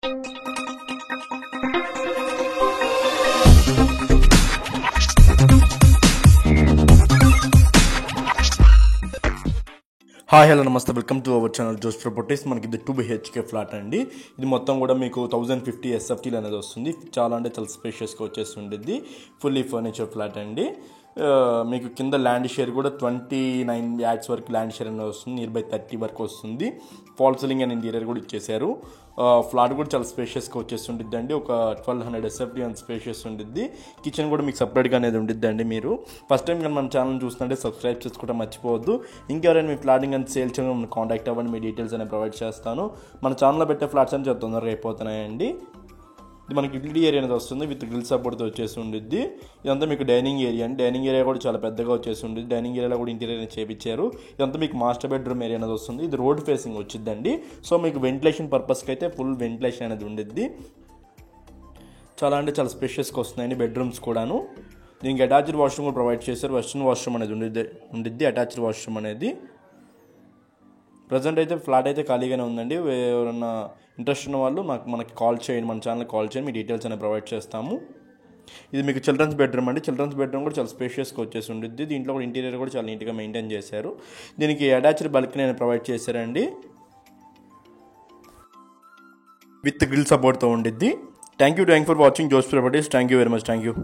Hi hello నమస్తే, welcome to our channel Jos Properties. మనకి ఇది 2 BHK ఫ్లాట్ అండి. ఇది మొత్తం కూడా మీకు 1050 SFT అనేది వస్తుంది. చాలా అంటే చాలా స్పేషియస్గా వచ్చేస్తుండిద్ది. ఫుల్లీ ఫర్నిచర్ ఫ్లాట్ అండి. మీకు కింద ల్యాండ్ షేర్ కూడా 29 lakhs వరకు ల్యాండ్ షేర్ అనేది వస్తుంది. నియర్ బై 30 వరకు వస్తుంది. ఫాల్ సీలింగ్ అండ్ ఇంటీరియర్ కూడా ఇచ్చేసారు. ఫ్లాట్ కూడా చాలా స్పేషియస్గా వచ్చేస్తుండిద్ది అండి. ఒక 1200 SFT అండ్ స్పేషియస్ ఉండిద్ది. కిచెన్ కూడా మీకు సపరేట్గా అనేది ఉండిద్ది అండి. మీరు ఫస్ట్ టైం కానీ మన ఛానల్ చూస్తుంటే సబ్స్క్రైబ్ చేసుకోవడం మర్చిపోవద్దు. ఇంకెవరైనా మీ ఫ్లాటింగ్ అండ్ సేల్ చేయడం కాంటాక్ట్ అవ్వండి. మీ డీటెయిల్స్ అనేవి ప్రొవైడ్ చేస్తాను. మన ఛానల్లో పెట్టే ఫ్లాట్స్ అని చాలా తొందరగా అయిపోతున్నాయండి. ఇది మనకి యూటిలిటీ ఏరియా అనేది వస్తుంది. విత్ గ్రిల్ సపోర్ట్తో వచ్చేసి ఉండిద్ది. ఇదంతా మీకు డైనింగ్ ఏరియా అండి. డైనింగ్ ఏరియా కూడా చాలా పెద్దగా వచ్చేసి ఉంటుంది. డైనింగ్ ఏరియాలో కూడా ఇంటీరియర్ అనేది చేపించారు. ఇదంతా మీకు మాస్టర్ బెడ్రూమ్ ఏరియా అనేది వస్తుంది. ఇది రోడ్ ఫేసింగ్ వచ్చిందండి. సో మీకు వెంటిలేషన్ పర్పస్కి అయితే ఫుల్ వెంటిలేషన్ అనేది ఉండిద్ది. చాలా అంటే చాలా స్పేషియస్గా వస్తున్నాయండి బెడ్రూమ్స్ కూడాను. దీనికి అటాచ్డ్ వాష్రూమ్ కూడా ప్రొవైడ్ చేశారు. వెస్ట్రన్ వాష్రూమ్ అనేది ఉండిద్ది అటాచ్డ్ వాష్రూమ్ అనేది. ప్రజెంట్ అయితే ఫ్లాట్ అయితే ఖాళీగానే ఉందండి. ఎవరన్నా ఇంట్రెస్ట్ ఉన్న వాళ్ళు మనకి కాల్ చేయండి, మన ఛానల్కి కాల్ చేయండి. మీ డీటెయిల్స్ అనేవి ప్రొవైడ్ చేస్తాము. ఇది మీకు చిల్డ్రన్స్ బెడ్రూమ్ అండి. చిల్డ్రన్స్ బెడ్రూమ్ కూడా చాలా స్పేషియస్గా వచ్చేసి ఉండిద్ది. దీంట్లో కూడా ఇంటీరియర్ కూడా చాలా నీట్గా మెయింటైన్ చేశారు. దీనికి అటాచ్డ్ బాల్కనీ అనేది ప్రొవైడ్ చేశారండి. విత్ గ్రిల్ సపోర్ట్తో ఉండిద్ది. Thank you for watching Jos Properties. Thank you very much. Thank you.